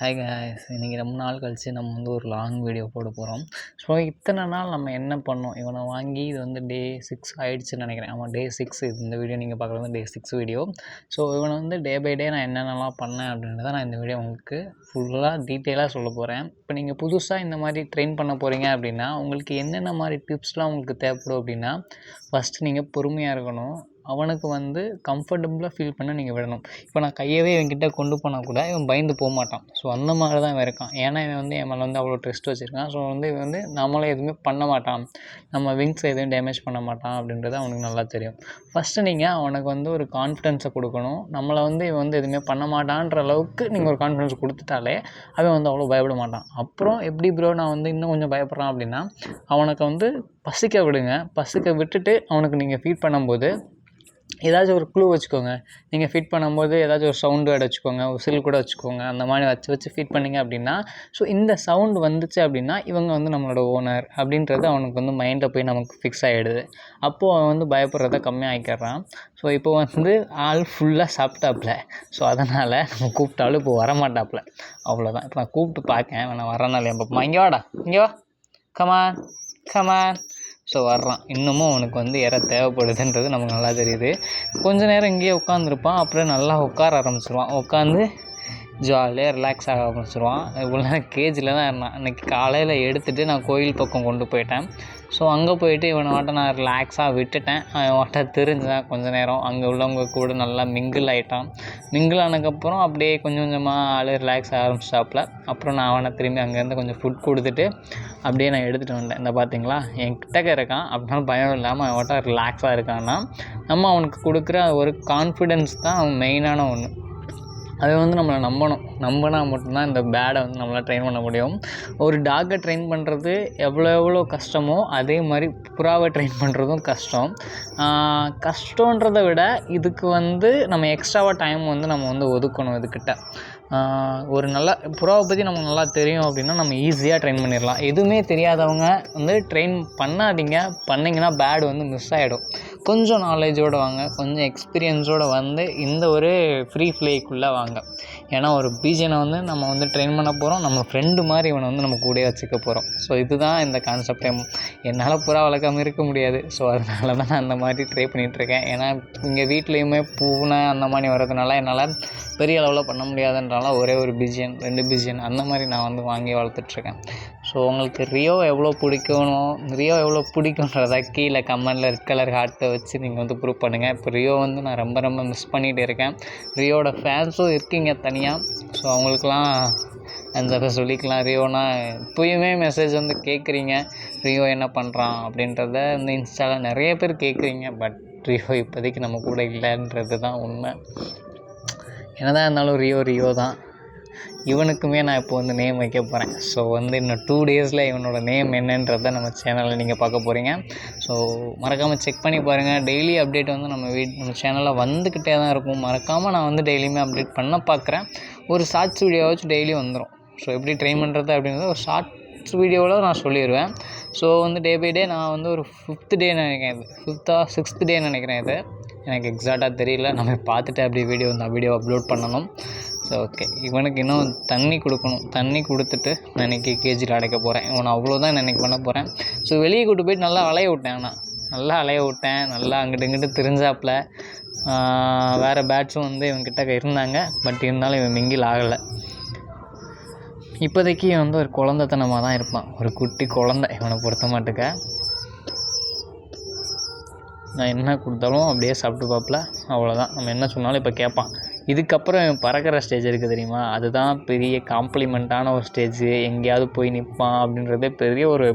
Hi guys, இன்றைக்கி ரொம்ப நாள் கழித்து நம்ம வந்து ஒரு லாங் வீடியோ போட போகிறோம். ஸோ இத்தனை நாள் நம்ம என்ன பண்ணோம், இவனை வாங்கி இது வந்து டே 6 ஆகிடுச்சுன்னு நினைக்கிறேன். ஆமாம், டே 6 இது. இந்த வீடியோ நீங்கள் பார்க்குறது வந்து டே 6 வீடியோ. ஸோ இவனை வந்து டே பை டே நான் என்னென்னலாம் பண்ணேன் அப்படின்றத நான் இந்த வீடியோ உங்களுக்கு ஃபுல்லாக டீட்டெயிலாக சொல்ல போகிறேன். இப்போ நீங்கள் புதுசாக இந்த மாதிரி ட்ரெயின் பண்ண போகிறீங்க அப்படின்னா உங்களுக்கு என்னென்ன மாதிரி டிப்ஸ்லாம் உங்களுக்கு தேவைப்படும் அப்படின்னா, ஃபஸ்ட்டு நீங்கள் பொறுமையாக இருக்கணும். அவனுக்கு வந்து கம்ஃபர்டபுளாக ஃபீல் பண்ண நீங்கள் விடணும். இப்போ நான் கையவே இவன்கிட்ட கொண்டு போனால் கூட இவன் பயந்து போக மாட்டான். ஸோ அந்த மாதிரி தான் இவன் இருக்கான். ஏன்னா இவன் வந்து என் மேலே வந்து அவ்வளோ ட்ரஸ்ட் வச்சுருக்கான். ஸோ வந்து இவன் வந்து நம்மளை எதுவுமே பண்ண மாட்டான், நம்ம விங்ஸை எதுவும் டேமேஜ் பண்ண மாட்டான் அப்படின்றது அவனுக்கு நல்லா தெரியும். ஃபஸ்ட்டு நீங்கள் அவனுக்கு வந்து ஒரு கான்ஃபிடென்ஸை கொடுக்கணும். நம்மளை வந்து இவன் வந்து எதுவுமே பண்ண மாட்டான்ற அளவுக்கு நீங்கள் ஒரு கான்ஃபிடென்ஸ் கொடுத்துட்டாலே அவன் வந்து அவ்வளோ பயப்பட மாட்டான். அப்புறம் எப்படி ப்ரோ நான் வந்து இன்னும் கொஞ்சம் பயப்படுறான் அப்படின்னா, அவனுக்கு வந்து பசிக்க விடுங்க. பசிக்க விட்டுட்டு அவனுக்கு நீங்கள் ஃபீட் பண்ணும்போது ஏதாச்சும் ஒரு க்ளூ வச்சுக்கோங்க. நீங்கள் ஃபீட் பண்ணும்போது ஏதாச்சும் ஒரு சவுண்டு வேர்டு வச்சுக்கோங்க, விசில் கூட வச்சுக்கோங்க. அந்த மாதிரி வச்சு ஃபீட் பண்ணிங்க அப்படின்னா, ஸோ இந்த சவுண்டு வந்துச்சு அப்படின்னா இவங்க வந்து நம்மளோட ஓனர் அப்படின்றது அவனுக்கு வந்து மைண்டில் போய் நமக்கு ஃபிக்ஸ் ஆகிடுது. அப்போது அவன் வந்து பயப்படுறத கம்மியாகிக்கிறான். ஸோ இப்போ வந்து ஆள் ஃபுல்லாக சாப்பிட்டாப்புல. ஸோ அதனால் நம்ம கூப்பிட்டாலும் இப்போ வரமாட்டாப்புல. அவ்வளோதான். இப்போ நான் கூப்பிட்டு பார்க்கேன், நான் வரனால என் பாப்பா இங்கே வாடா, இங்கே வா, கமான் கமான். ஸோ வர்றான். இன்னமும் அவனுக்கு வந்து தேவைப்படுதுன்றது நமக்கு நல்லா தெரியுது. கொஞ்ச நேரம் இங்கேயே உட்காந்துருப்பான், அப்புறம் நல்லா உட்கார ஆரம்பிச்சிருவான். உட்காந்து ஜாலியாக ரிலாக்ஸ் ஆக ஆரம்பிச்சிருவான். இவ்வளோ நேரம் கேஜில் தான் இருந்தான். அன்றைக்கி காலையில் எடுத்துகிட்டு நான் கோயில் பக்கம் கொண்டு போயிட்டேன். ஸோ அங்கே போயிட்டு இவனை வாட்ட நான் ரிலாக்ஸாக விட்டுட்டேன். அவன் வாட்ட தெரிஞ்சுதான் கொஞ்சம் நேரம் அங்கே உள்ளவங்க கூட நல்லா மிங்கிள் ஆகிட்டான். மிங்கிள் ஆனதுக்கப்புறம் அப்படியே கொஞ்சம் கொஞ்சமாக ஆள் ரிலாக்ஸ் ஆக ஆரம்பிச்சாப்புல. அப்புறம் நான் அவனை திரும்பி அங்கேருந்து கொஞ்சம் ஃபுட் கொடுத்துட்டு அப்படியே நான் எடுத்துகிட்டு வந்தேன். இந்த பார்த்தீங்களா, என் கிட்டக்க இருக்கான். அப்படின்னா பயம் இல்லாமல் அவன் வாட்ட ரிலாக்ஸாக இருக்கான்னா நம்ம அவனுக்கு கொடுக்குற ஒரு கான்ஃபிடென்ஸ் தான் அவன் மெயினான ஒன்று. அதை வந்து நம்மளை நம்பினா மட்டும்தான் இந்த பேடை வந்து நம்மளால் ட்ரெயின் பண்ண முடியும். ஒரு டாகை ட்ரெயின் பண்ணுறது எவ்வளோ கஷ்டமோ அதே மாதிரி புறாவை ட்ரெயின் பண்ணுறதும் கஷ்டம். கஷ்டன்றதை விட இதுக்கு வந்து நம்ம எக்ஸ்ட்ராவாக டைம் வந்து நம்ம வந்து ஒதுக்கணும். இதுக்கிட்ட ஒரு நல்ல புறாவை பற்றி நமக்கு நல்லா தெரியும் அப்படின்னா நம்ம ஈஸியாக ட்ரெயின் பண்ணிடலாம். எதுவுமே தெரியாதவங்க வந்து ட்ரெயின் பண்ணாதீங்க. பண்ணிங்கன்னா பேடு வந்து மிஸ் ஆகிடும். கொஞ்சம் நாலேஜோடு வாங்க, கொஞ்சம் எக்ஸ்பீரியன்ஸோடு வந்து இந்த ஒரு ஃப்ரீ ஃப்ளேக்குள்ளே வாங்க. ஏன்னா ஒரு பீஜனை வந்து நம்ம வந்து ட்ரெயின் பண்ண போகிறோம், நம்ம ஃப்ரெண்டு மாதிரி இவனை வந்து நம்ம கூடயே வச்சுக்க போகிறோம். ஸோ இதுதான் இந்த கான்செப்டே. என்னால் புறா வளர்க்காமல் இருக்க முடியாது. ஸோ அதனால தான் நான் அந்த மாதிரி ட்ரை பண்ணிகிட்ருக்கேன். ஏன்னா இங்கே வீட்லேயுமே பூனை அந்த மாதிரி வர்றதுனால என்னால் பெரிய அளவில் பண்ண முடியாதுன்றனால ஒரே ஒரு பிஜியன் 2 பிஜியன் அந்த மாதிரி நான் வந்து வாங்கி வளர்த்துட்ருக்கேன். ஸோ உங்களுக்கு ரியோ எவ்வளோ பிடிக்குன்றத கீழே கமெண்டில் ரெட் கலர் ஹார்ட்டை வச்சு நீங்கள் வந்து ப்ரூவ் பண்ணுங்கள். இப்போ ரியோ வந்து நான் ரொம்ப மிஸ் பண்ணிகிட்டு இருக்கேன். ரியோட ஃபேன்ஸும் இருக்கீங்க தனியாக. ஸோ அவங்களுக்கெல்லாம் அந்த சொல்லிக்கலாம். ரியோனா இப்போயுமே மெசேஜ் வந்து கேட்குறீங்க, ரியோ என்ன பண்ணுறான் அப்படின்றத வந்து இன்ஸ்டாவில் நிறைய பேர் கேட்குறீங்க. பட் ரியோ இப்போதைக்கு நம்ம கூட இல்லைன்றது தான் உண்மை. என்னதான் இருந்தாலும் ரியோ தான். இவனுக்குமே நான் இப்போ வந்து நேம் வைக்க போகிறேன். ஸோ வந்து இன்னும் 2 டேஸில் இவனோட நேம் என்னன்றதை நம்ம சேனலில் நீங்கள் பார்க்க போகிறீங்க. ஸோ மறக்காமல் செக் பண்ணி பாருங்கள். டெய்லி அப்டேட் வந்து நம்ம சேனலில் வந்துக்கிட்டே தான் இருக்கும். மறக்காமல் நான் வந்து டெய்லியுமே அப்டேட் பண்ண பார்க்குறேன். ஒரு ஷார்ட்ஸ் வீடியோவாச்சும் டெய்லி வந்துடும். ஸோ எப்படி ட்ரெயின் பண்ணுறது அப்படின்றத ஒரு ஷார்ட்ஸ் வீடியோவில் நான் சொல்லிடுவேன். ஸோ வந்து டே பை டே நான் வந்து ஒரு 5th டே நினைக்கிறேன், இது 5th or 6th டே நினைக்கிறேன். இது எனக்கு எக்ஸாக்டாக தெரியல. நம்ம பார்த்துட்டு அப்படியே வீடியோ அப்லோட் பண்ணணும். ஸோ ஓகே, இவனுக்கு இன்னும் தண்ணி கொடுக்கணும். தண்ணி கொடுத்துட்டு நான் இன்றைக்கி கேஜியில் அடைக்க போகிறேன். இவனை அவ்வளோதான் நான் இன்றைக்கி பண்ண போகிறேன். ஸோ வெளியே கூட்டு போயிட்டு நல்லா அலைய விட்டேன். நல்லா அங்கிட்டு இங்கிட்டு தெரிஞ்சாப்புல. வேறு பேட்ஸும் வந்து இவன்கிட்ட இருந்தாங்க. பட் இருந்தாலும் இவன் மிங்கில் ஆகலை. இப்போதைக்கு இவன் வந்து ஒரு குழந்தைத்தனமாக தான் இருப்பான். ஒரு குட்டி குழந்தை இவனை பொறுத்த மாட்டுக்க. நான் என்ன கொடுத்தாலும் அப்படியே சாப்பிட்டு பார்ப்பல. அவ்வளோதான். நம்ம என்ன சொன்னாலும் இப்போ கேட்பான். இதுக்கப்புறம் இவன் பறக்கிற ஸ்டேஜ் இருக்குது தெரியுமா, அதுதான் பெரிய காம்ப்ளிமெண்ட்டான ஒரு ஸ்டேஜ். எங்கேயாவது போய் நிற்பான் அப்படின்றதே பெரிய ஒரு,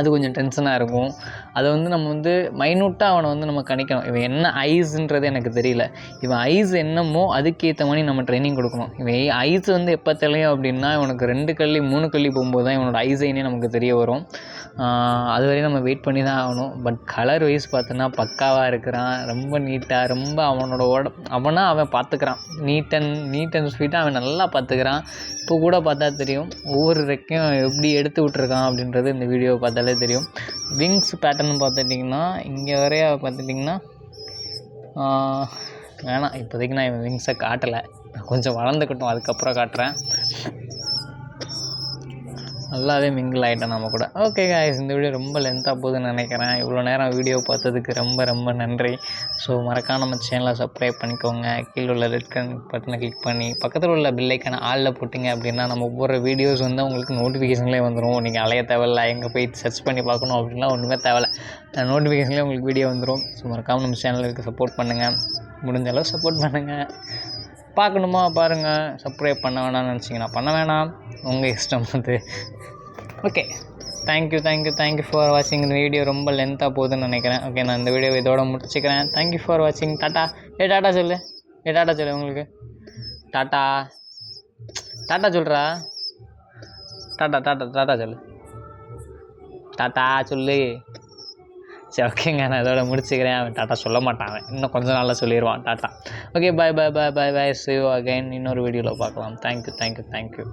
அது கொஞ்சம் டென்ஷனாக இருக்கும். அதை வந்து நம்ம வந்து மைனூட்டாக அவனை வந்து நம்ம கணிக்கணும். இவன் என்ன ஐஸ்ன்றது எனக்கு தெரியல. இவன் ஐஸ் என்னமோ அதுக்கேற்ற மாதிரி நம்ம ட்ரைனிங் கொடுக்கணும். இவன் ஐஸ் வந்து எப்போ தெரியும் அப்படின்னா இவனுக்கு 2 கல்லி 3 கல்லி போகும்போது தான் இவனோட ஐஸைனே நமக்கு தெரிய வரும். அது வரையும் நம்ம வெயிட் பண்ணி தான் ஆகணும். பட் கலர் வைஸ் பார்த்தோன்னா பக்காவாக இருக்கிறான். ரொம்ப நீட்டாக, ரொம்ப அவன் பார்த்துக்கிறான். நீட் அண்ட் ஸ்வீட்டாக அவன் நல்லா பார்த்துக்கிறான். இப்போ கூட பார்த்தா தெரியும் ஒவ்வொரு ரெக்கையும் எப்படி எடுத்து விட்ருக்கான் அப்படின்றது இந்த வீடியோவை பார்த்தாலே தெரியும். விங்ஸ் பேட்டர்ன் பார்த்துட்டிங்கன்னா இங்கே வரையா பார்த்துட்டிங்கன்னா வேணாம், இப்போதைக்கு நான் இவன் விங்ஸை காட்டலை. கொஞ்சம் வளர்ந்துக்கட்டும், அதுக்கப்புறம் காட்டுறேன். நல்லாவே மிங்கிள் ஆகிட்டேன் நம்ம கூட. ஓகே காய்ஸ், இந்த வீடியோ ரொம்ப லென்த்தாக போகுதுன்னு நினைக்கிறேன். இவ்வளோ நேரம் வீடியோ பார்த்ததுக்கு ரொம்ப ரொம்ப நன்றி. ஸோ மறக்காம நம்ம சேனலை சப்ஸ்கிரைப் பண்ணிக்கோங்க. கீழே உள்ள ரெட் கலர் பட்டனை கிளிக் பண்ணி பக்கத்தில் உள்ள பெல்லைக்கான ஆளில் போட்டிங்க அப்படின்னா நம்ம ஒவ்வொரு வீடியோஸ் வந்து உங்களுக்கு நோட்டிஃபிகேஷன்லேயே வந்துடும். நீங்கள் அலைய தேவையில்ல, எங்கே போய் சர்ச் பண்ணி பார்க்கணும் அப்படின்லாம் ஒன்றுமே தேவையில்ல, நோட்டிஃபிகேஷன்லேயே உங்களுக்கு வீடியோ வந்துடும். ஸோ மறக்காமல் நம்ம சேனலுக்கு சப்போர்ட் பண்ணுங்கள், முடிஞ்ச அளவு சப்போர்ட் பண்ணுங்கள். பார்க்கணுமா பாருங்கள், சப்ஸ்கிரைப் பண்ண வேணாம்னு நினச்சிங்கன்னா பண்ண வேணாம், உங்கள் இஷ்டம் அது. ஓகே, தேங்க்யூ ஃபார் வாட்சிங். இந்த வீடியோ ரொம்ப லென்த்தாக போகுதுன்னு நினைக்கிறேன். ஓகே, நான் இந்த வீடியோ இதோட முடிச்சுக்கிறேன். தேங்க்யூ ஃபார் வாட்சிங். டாட்டா. டாட்டா சொல்லு, டாட்டா சொல்லு, உங்களுக்கு டாட்டா சொல்கிறா. டாட்டா சொல்லு, டாட்டா சொல்லு. சரி, ஓகேங்க, நான் இதோட முடிச்சுக்கிறேன். அவன் டாட்டா சொல்ல மாட்டான், இன்னும் கொஞ்சம் நாளில் சொல்லிடுவான் tata. Okay, bye. See you again. இன்னொரு வீடியோவில் பார்க்கலாம். தேங்க்யூ.